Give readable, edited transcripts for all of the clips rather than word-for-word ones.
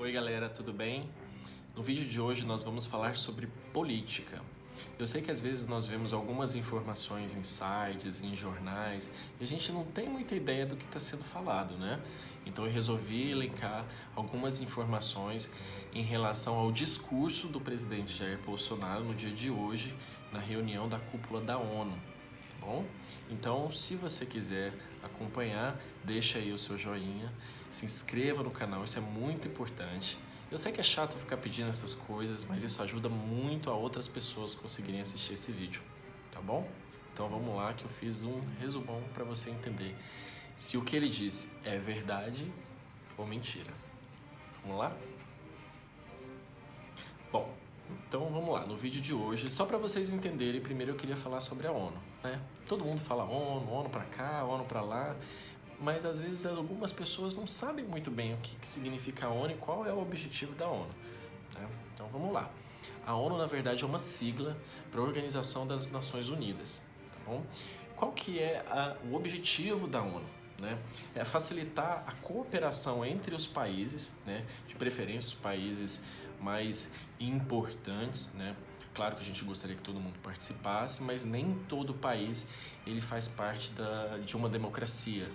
Oi galera, tudo bem? No vídeo de hoje nós vamos falar sobre política. Eu sei que às vezes nós vemos algumas informações em sites, em jornais, e a gente não tem muita ideia do que está sendo falado, né? Então eu resolvi elencar algumas informações em relação ao discurso do presidente Jair Bolsonaro no dia de hoje, na reunião da cúpula da ONU. Bom, então se você quiser acompanhar, deixa aí o seu joinha, se inscreva no canal, isso é muito importante. Eu sei que é chato ficar pedindo essas coisas, mas isso ajuda muito a outras pessoas conseguirem assistir esse vídeo, tá bom? Então vamos lá que eu fiz um resumão para você entender se o que ele disse é verdade ou mentira. Vamos lá? Bom, então vamos lá, no vídeo de hoje, só para vocês entenderem, primeiro eu queria falar sobre a ONU, né? Todo mundo fala ONU, ONU para cá, ONU para lá, mas às vezes algumas pessoas não sabem muito bem o que significa a ONU e qual é o objetivo da ONU, né? Então vamos lá. A ONU, na verdade, é uma sigla para a Organização das Nações Unidas, tá bom? Qual que é o objetivo da ONU? Né? É facilitar a cooperação entre os países, né? De preferência os países mais importantes, né? Claro que a gente gostaria que todo mundo participasse, mas nem todo país ele faz parte de uma democracia,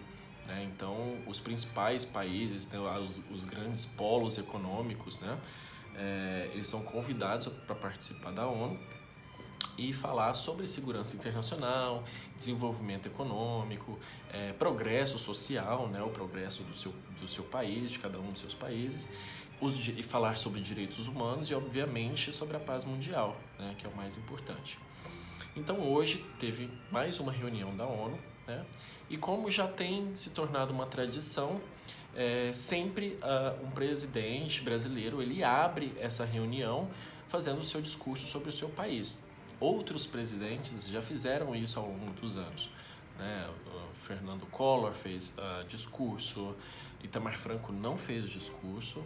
né? Então, os principais países, né, os grandes polos econômicos, né, eles são convidados para participar da ONU e falar sobre segurança internacional, desenvolvimento econômico, progresso social, né, o progresso do seu país, de cada um dos seus países, e falar sobre direitos humanos e, obviamente, sobre a paz mundial, né, que é o mais importante. Então, hoje teve mais uma reunião da ONU, né, e como já tem se tornado uma tradição, sempre um presidente brasileiro ele abre essa reunião fazendo o seu discurso sobre o seu país. Outros presidentes já fizeram isso ao longo dos anos, né? O Fernando Collor fez discurso, Itamar Franco não fez discurso,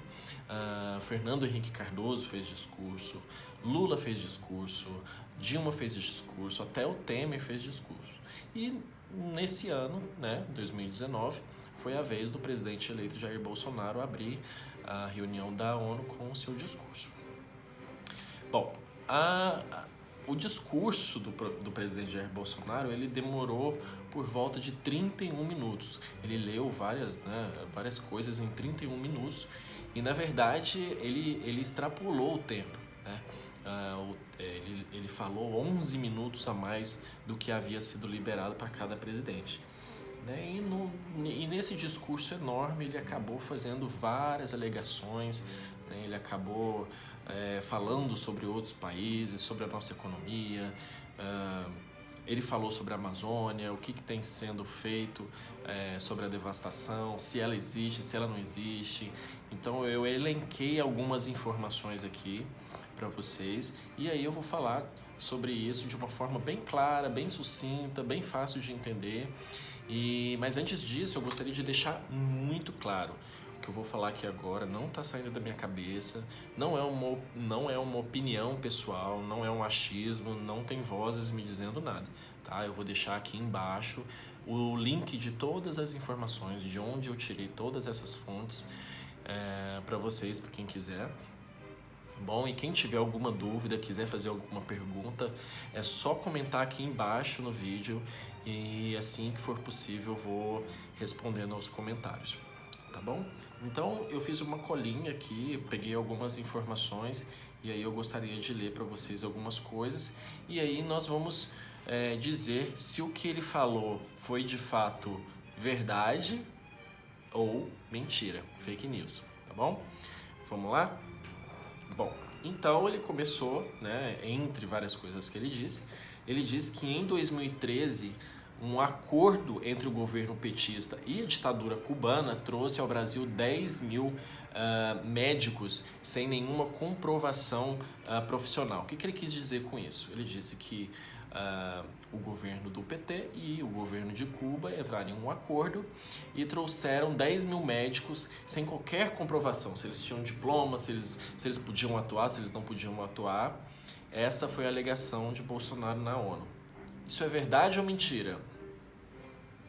Fernando Henrique Cardoso fez discurso, Lula fez discurso, Dilma fez discurso, até o Temer fez discurso. E nesse ano, né, 2019, foi a vez do presidente eleito Jair Bolsonaro abrir a reunião da ONU com o seu discurso. Bom, o discurso do presidente Jair Bolsonaro ele demorou por volta de 31 minutos. Ele leu várias coisas em 31 minutos e, na verdade, ele extrapolou o tempo, né? Ele falou 11 minutos a mais do que havia sido liberado para cada presidente. Né? E nesse discurso enorme ele acabou fazendo várias alegações, né? Ele acabou falando sobre outros países, sobre a nossa economia, ele falou sobre a Amazônia, o que tem sendo feito sobre a devastação, se ela existe, se ela não existe. Então eu elenquei algumas informações aqui para vocês e aí eu vou falar sobre isso de uma forma bem clara, bem sucinta, bem fácil de entender. Mas antes disso eu gostaria de deixar muito claro: o que eu vou falar aqui agora não está saindo da minha cabeça, não é uma opinião pessoal, não é um achismo, não tem vozes me dizendo nada, tá? Eu vou deixar aqui embaixo o link de todas as informações, de onde eu tirei todas essas fontes para vocês, para quem quiser. Bom, e quem tiver alguma dúvida, quiser fazer alguma pergunta, é só comentar aqui embaixo no vídeo e assim que for possível eu vou respondendo aos comentários, tá bom? Então eu fiz uma colinha aqui, peguei algumas informações e aí eu gostaria de ler para vocês algumas coisas e aí nós vamos dizer se o que ele falou foi de fato verdade ou mentira, fake news, tá bom? Vamos lá? Bom, então ele começou, né, entre várias coisas que ele disse que em 2013 um acordo entre o governo petista e a ditadura cubana trouxe ao Brasil 10 mil médicos sem nenhuma comprovação profissional. O que ele quis dizer com isso? Ele disse que o governo do PT e o governo de Cuba entraram em um acordo e trouxeram 10 mil médicos sem qualquer comprovação, se eles tinham diploma, se eles podiam atuar, se eles não podiam atuar. Essa foi a alegação de Bolsonaro na ONU. Isso é verdade ou mentira?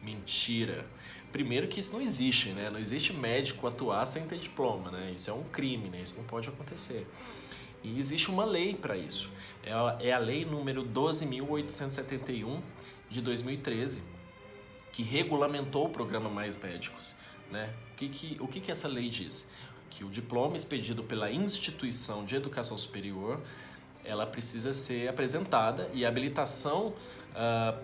Mentira. primeiro que isso não existe, né? Não existe médico atuar sem ter diploma, né? Isso é um crime, né? Isso não pode acontecer. E existe uma lei para isso. É a lei número 12.871 de 2013, que regulamentou o programa Mais Médicos, né? O que essa lei diz? Que o diploma expedido pela instituição de educação superior, ela precisa ser apresentada e a habilitação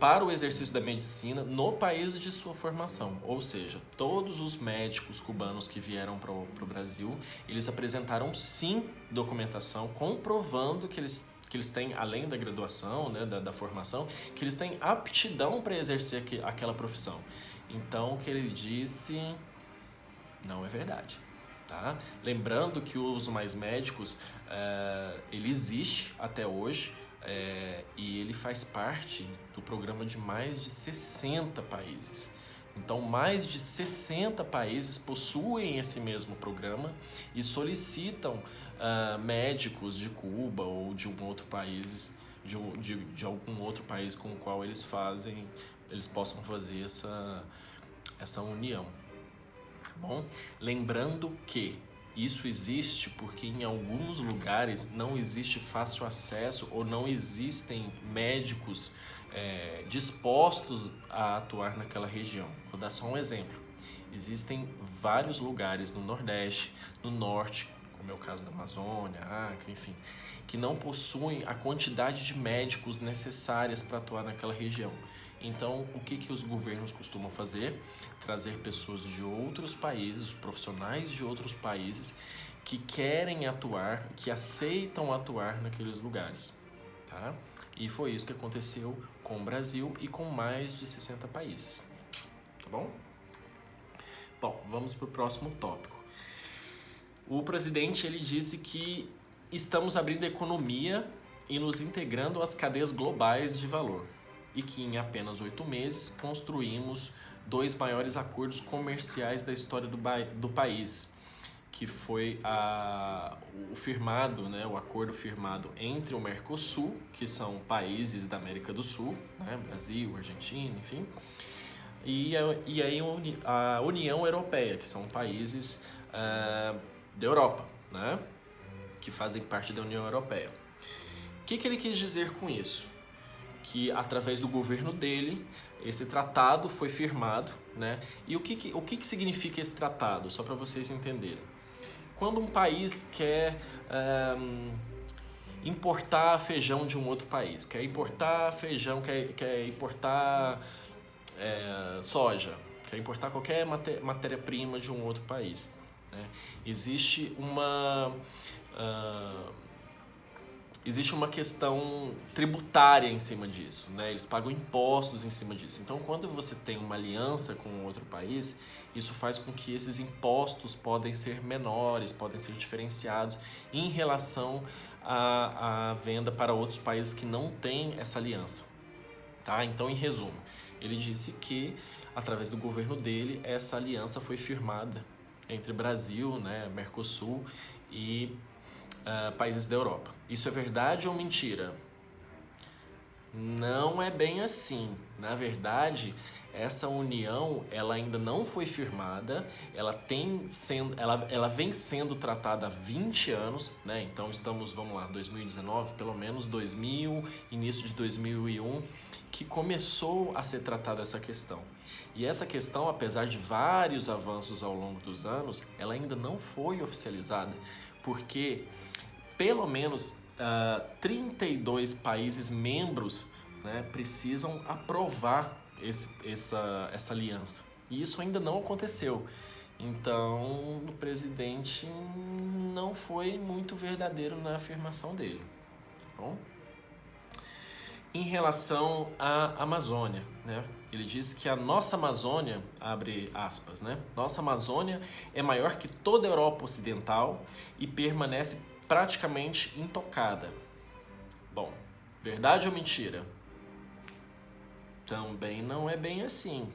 para o exercício da medicina no país de sua formação. Ou seja, todos os médicos cubanos que vieram para o Brasil, eles apresentaram sim documentação comprovando que eles têm, além da graduação, né, da formação, que eles têm aptidão para exercer aquela profissão. Então, o que ele disse não é verdade. Tá? Lembrando que o Uso Mais Médicos, ele existe até hoje e ele faz parte do programa de mais de 60 países. Então, mais de 60 países possuem esse mesmo programa e solicitam médicos de Cuba ou de um outro país, de algum outro país com o qual eles possam fazer essa união. Tá bom? Lembrando que isso existe porque em alguns lugares não existe fácil acesso ou não existem médicos dispostos a atuar naquela região. Vou dar só um exemplo. Existem vários lugares no Nordeste, no Norte, como é o caso da Amazônia, Acre, enfim, que não possuem a quantidade de médicos necessárias para atuar naquela região. Então, o que os governos costumam fazer? Trazer pessoas de outros países, profissionais de outros países que querem atuar, que aceitam atuar naqueles lugares, tá? E foi isso que aconteceu com o Brasil e com mais de 60 países, tá bom? Bom, vamos para o próximo tópico. O presidente, ele disse que estamos abrindo a economia e nos integrando às cadeias globais de valor e que em apenas 8 meses construímos 2 maiores acordos comerciais da história do país, que foi o acordo firmado entre o Mercosul, que são países da América do Sul, né, Brasil, Argentina, enfim, e a União Europeia, que são países da Europa, né, que fazem parte da União Europeia. O que ele quis dizer com isso? Que através do governo dele, esse tratado foi firmado, né? E o que significa esse tratado? Só para vocês entenderem. Quando um país quer importar feijão de um outro país, quer importar feijão, quer importar soja, quer importar qualquer matéria-prima de um outro país, né? Existe uma questão tributária em cima disso, né? Eles pagam impostos em cima disso. Então, quando você tem uma aliança com outro país, isso faz com que esses impostos podem ser menores, podem ser diferenciados em relação à venda para outros países que não têm essa aliança, tá? Então, em resumo, ele disse que, através do governo dele, essa aliança foi firmada entre Brasil, né, Mercosul e países da Europa. Isso é verdade ou mentira? Não é bem assim. Na verdade, essa união ela ainda não foi firmada, ela vem sendo tratada há 20 anos, né? Então estamos, 2019, pelo menos 2000, início de 2001, que começou a ser tratada essa questão. E essa questão, apesar de vários avanços ao longo dos anos, ela ainda não foi oficializada, porque pelo menos 32 países membros, né, precisam aprovar essa aliança. E isso ainda não aconteceu. Então, o presidente não foi muito verdadeiro na afirmação dele. Tá bom? Em relação à Amazônia, né? Ele diz que a nossa Amazônia, abre aspas, né? Nossa Amazônia é maior que toda a Europa Ocidental e permanece praticamente intocada. Bom, verdade ou mentira? Também não é bem assim.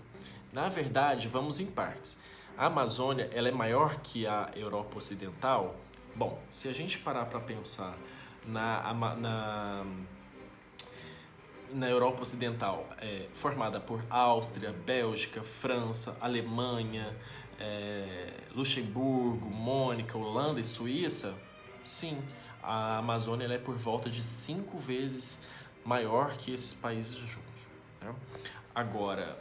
Na verdade, vamos em partes. A Amazônia, ela é maior que a Europa Ocidental? Bom, se a gente parar para pensar na Europa Ocidental, formada por Áustria, Bélgica, França, Alemanha, Luxemburgo, Mônaco, Holanda e Suíça, sim, a Amazônia ela é por volta de 5 vezes maior que esses países juntos. Né? Agora,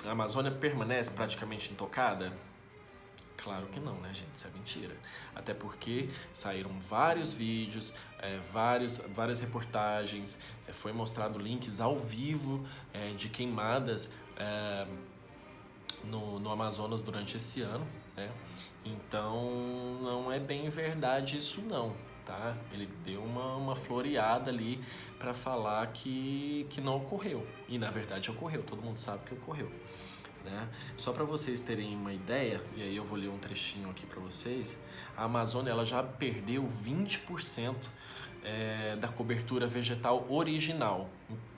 a Amazônia permanece praticamente intocada? Claro que não, né, gente? Isso é mentira. Até porque saíram vários vídeos, várias reportagens, foi mostrado links ao vivo de queimadas no Amazonas durante esse ano, né? Então, não é bem verdade isso não, tá? Ele deu uma floreada ali para falar que não ocorreu. E na verdade ocorreu, todo mundo sabe que ocorreu. Né? Só para vocês terem uma ideia, e aí eu vou ler um trechinho aqui para vocês, a Amazônia ela já perdeu 20% da cobertura vegetal original.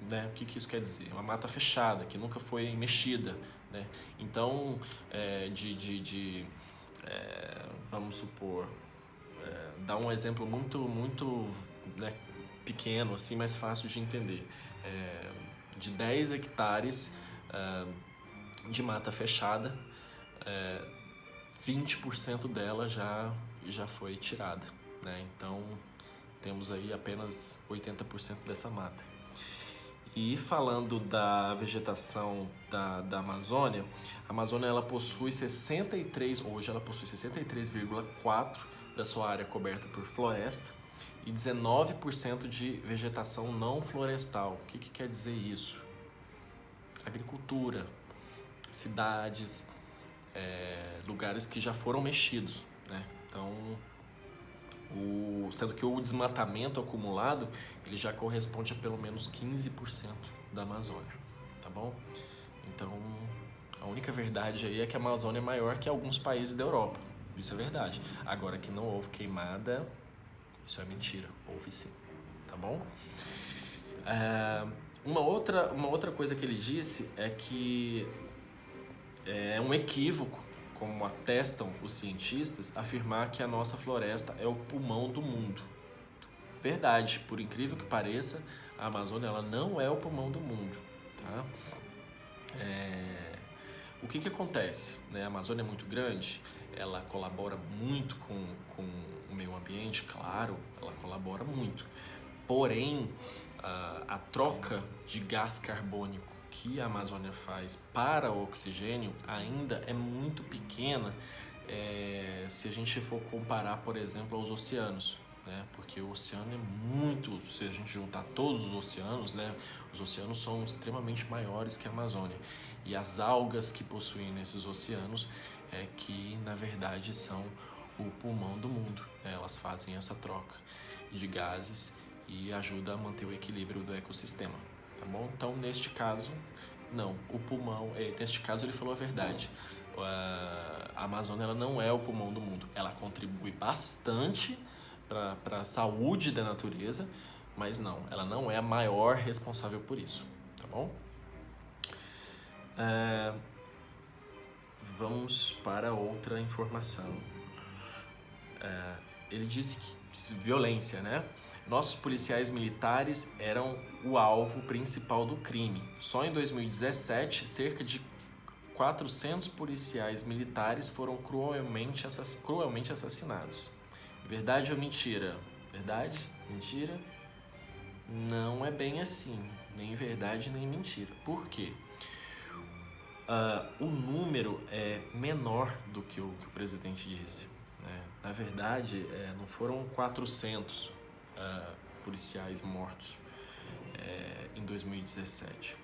Né? O que isso quer dizer? Uma mata fechada, que nunca foi mexida. Né? Então, vamos supor, dar um exemplo muito né, pequeno, assim, mais fácil de entender. De 10 hectares de mata fechada, 20% dela já foi tirada, né? Então temos aí apenas 80% dessa mata. E falando da vegetação da Amazônia, a Amazônia ela possui 63,4% da sua área coberta por floresta e 19% de vegetação não florestal. O que quer dizer isso? Agricultura, cidades, lugares que já foram mexidos, né? Então, sendo que o desmatamento acumulado ele já corresponde a pelo menos 15% da Amazônia, tá bom? Então, a única verdade aí é que a Amazônia é maior que alguns países da Europa, isso é verdade. Agora que não houve queimada, isso é mentira, houve sim, tá bom? Uma outra coisa que ele disse é que é um equívoco, como atestam os cientistas, afirmar que a nossa floresta é o pulmão do mundo. Verdade, por incrível que pareça, a Amazônia ela não é o pulmão do mundo. Tá? O que acontece? Né? A Amazônia é muito grande, ela colabora muito com o meio ambiente, claro, ela colabora muito. Porém, a troca de gás carbônico que a Amazônia faz para o oxigênio ainda é muito pequena se a gente for comparar, por exemplo, aos oceanos, né? Porque o oceano é muito, se a gente juntar todos os oceanos, né? Os oceanos são extremamente maiores que a Amazônia e as algas que possuem nesses oceanos que na verdade são o pulmão do mundo, né? Elas fazem essa troca de gases e ajuda a manter o equilíbrio do ecossistema, tá bom? Então, neste caso, não, o pulmão, neste caso ele falou a verdade. A Amazônia ela não é o pulmão do mundo, ela contribui bastante para a saúde da natureza, mas não, ela não é a maior responsável por isso, tá bom? Vamos para outra informação. Ele disse que violência, né? Nossos policiais militares eram o alvo principal do crime. Só em 2017, cerca de 400 policiais militares foram cruelmente assassinados. Verdade ou mentira? Verdade? Mentira? Não é bem assim. Nem verdade, nem mentira. Por quê? O número é menor do que o presidente disse. Né? Na verdade, não foram 400 policiais mortos em 2017.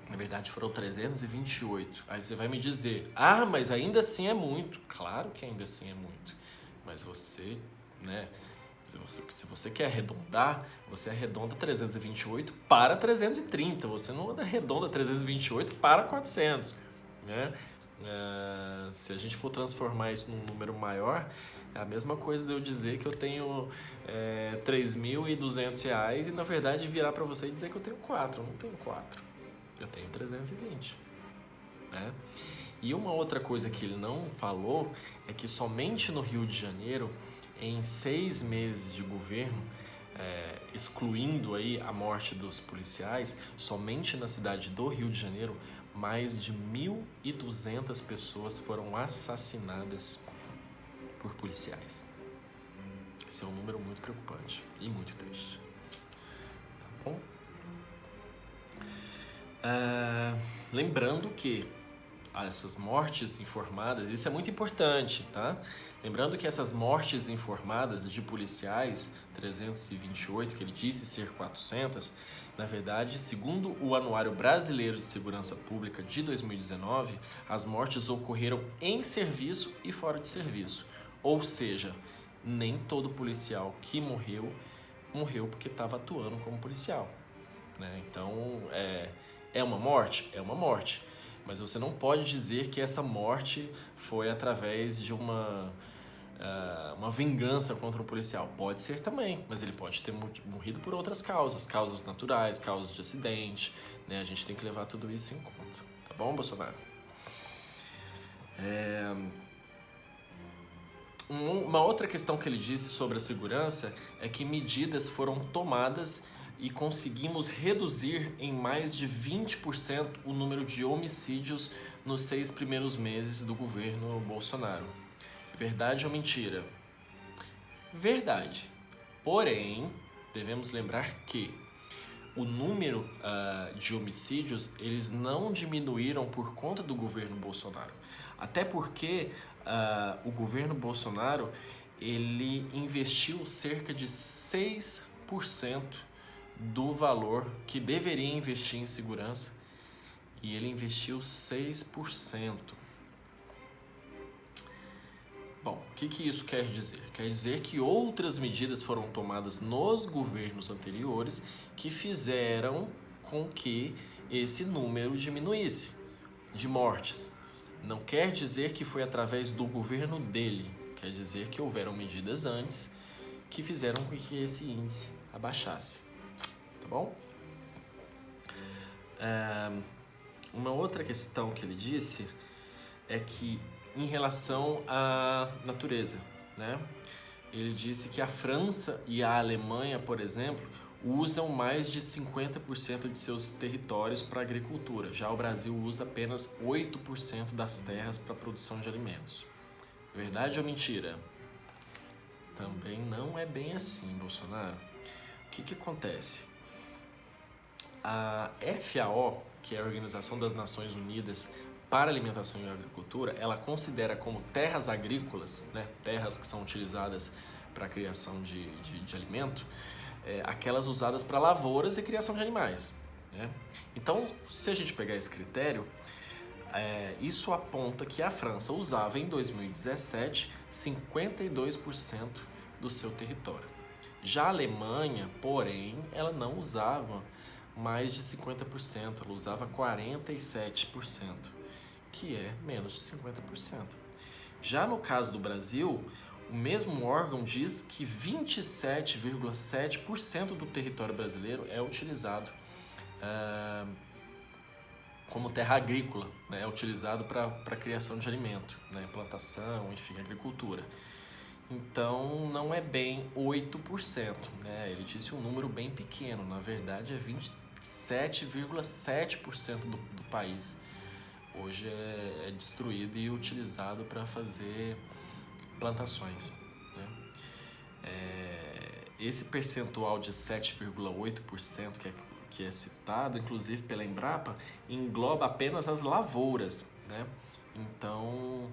Na verdade, foram 328. Aí você vai me dizer, mas ainda assim é muito. Claro que ainda assim é muito. Mas você, né, se você quer arredondar, você arredonda 328 para 330. Você não arredonda 328 para 400. Né? Se a gente for transformar isso num número maior, é a mesma coisa de eu dizer que eu tenho R$3.200 e na verdade virar para você e dizer que eu tenho 4. Eu não tenho 4. Eu tenho 320. Né? E uma outra coisa que ele não falou é que somente no Rio de Janeiro, em 6 meses de governo, excluindo aí a morte dos policiais, somente na cidade do Rio de Janeiro, mais de 1.200 pessoas foram assassinadas por policiais. Esse é um número muito preocupante e muito triste. Tá bom? Lembrando que essas mortes informadas, isso é muito importante, tá? Lembrando que essas mortes informadas de policiais, 328, que ele disse ser 400, na verdade, segundo o Anuário Brasileiro de Segurança Pública de 2019, as mortes ocorreram em serviço e fora de serviço. Ou seja, nem todo policial que morreu porque estava atuando como policial, né? Então, é uma morte? É uma morte. Mas você não pode dizer que essa morte foi através de uma vingança contra um policial. Pode ser também, mas ele pode ter morrido por outras causas naturais, causas de acidente, né? A gente tem que levar tudo isso em conta. Tá bom, Bolsonaro? Uma outra questão que ele disse sobre a segurança é que medidas foram tomadas e conseguimos reduzir em mais de 20% o número de homicídios nos 6 primeiros meses do governo Bolsonaro. Verdade ou mentira? Verdade. Porém, devemos lembrar que o número de homicídios, eles não diminuíram por conta do governo Bolsonaro. Até porque o governo Bolsonaro, ele investiu cerca de 6% do valor que deveria investir em segurança, e ele investiu 6%. Bom, o que isso quer dizer? Quer dizer que outras medidas foram tomadas nos governos anteriores que fizeram com que esse número diminuísse de mortes. Não quer dizer que foi através do governo dele, quer dizer que houveram medidas antes que fizeram com que esse índice abaixasse. Tá bom? Uma outra questão que ele disse é que em relação à natureza, né? Ele disse que a França e a Alemanha, por exemplo, usam mais de 50% de seus territórios para agricultura. Já o Brasil usa apenas 8% das terras para a produção de alimentos. Verdade ou mentira? Também não é bem assim, Bolsonaro. O que acontece? A FAO, que é a Organização das Nações Unidas para a Alimentação e Agricultura, ela considera como terras agrícolas, né, terras que são utilizadas para a criação de alimento, aquelas usadas para lavouras e criação de animais, né? Então, se a gente pegar esse critério, isso aponta que a França usava em 2017 52% do seu território. Já a Alemanha, porém, ela não usava mais de 50%, ela usava 47%, que é menos de 50%. Já no caso do Brasil, o mesmo órgão diz que 27,7% do território brasileiro é utilizado como terra agrícola, né? É utilizado para a criação de alimento, né? Plantação, enfim, agricultura. Então, não é bem 8%, né? Ele disse um número bem pequeno, na verdade é 27,7% do país. Hoje é destruído e utilizado para fazer plantações, né? Esse percentual de 7,8% que é citado, inclusive pela Embrapa, engloba apenas as lavouras, né? Então,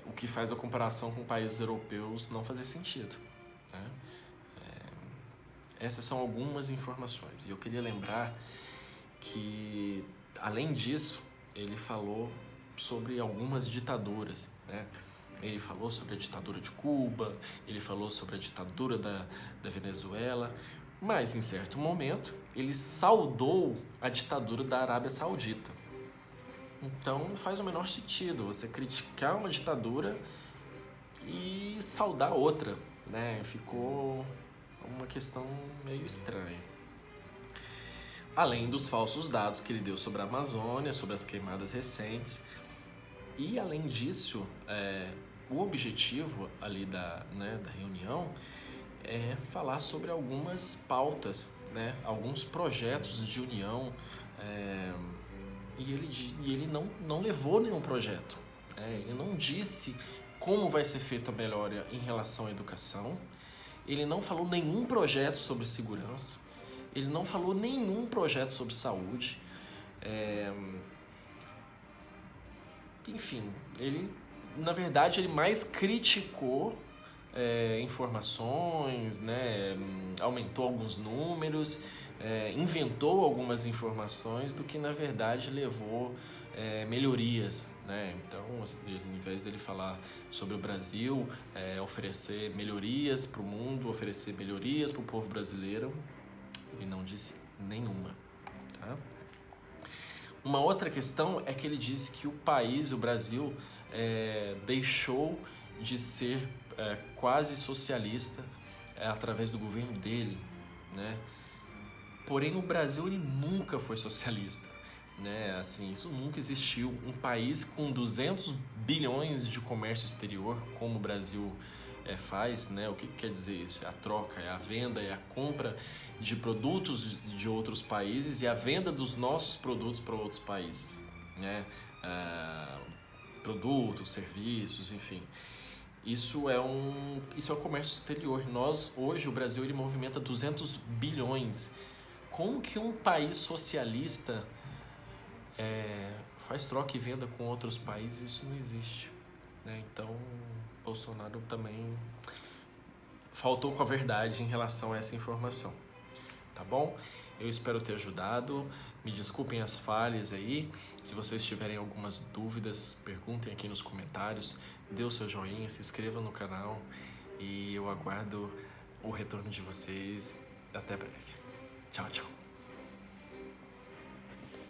o que faz a comparação com países europeus não fazer sentido, né? Essas são algumas informações. E eu queria lembrar que, além disso, ele falou sobre algumas ditaduras, né? Ele falou sobre a ditadura de Cuba, ele falou sobre a ditadura da Venezuela, mas em certo momento ele saudou a ditadura da Arábia Saudita. Então não faz o menor sentido você criticar uma ditadura e saudar outra, né? Ficou uma questão meio estranha. Além dos falsos dados que ele deu sobre a Amazônia, sobre as queimadas recentes. E além disso, o objetivo ali da reunião é falar sobre algumas pautas, né? Alguns projetos de união, é, e ele não levou nenhum projeto, né? Ele não disse como vai ser feita a melhora em relação à educação, ele não falou nenhum projeto sobre segurança, ele não falou nenhum projeto sobre saúde, é, enfim, na verdade, ele mais criticou informações, né, aumentou alguns números, inventou algumas informações do que na verdade levou melhorias, né? Então, ao invés dele falar sobre o Brasil, oferecer melhorias para o mundo, oferecer melhorias para o povo brasileiro, ele não disse nenhuma, tá? Uma outra questão é que ele disse que o país, o Brasil, deixou de ser quase socialista através do governo dele, né? Porém, o Brasil ele nunca foi socialista, né? Assim, isso nunca existiu. Um país com 200 bilhões de comércio exterior, como o Brasil faz, né? O que quer dizer isso? É a troca, é a venda, é a compra de produtos de outros países e a venda dos nossos produtos para outros países, né? Produtos, serviços, enfim. Isso é o comércio exterior. Hoje, o Brasil ele movimenta 200 bilhões. Como que um país socialista faz troca e venda com outros países? Isso não existe, né? Então, Bolsonaro também faltou com a verdade em relação a essa informação, tá bom? Eu espero ter ajudado. Me desculpem as falhas aí. Se vocês tiverem algumas dúvidas, perguntem aqui nos comentários. Dê o seu joinha, se inscreva no canal e eu aguardo o retorno de vocês. Até breve. Tchau, tchau.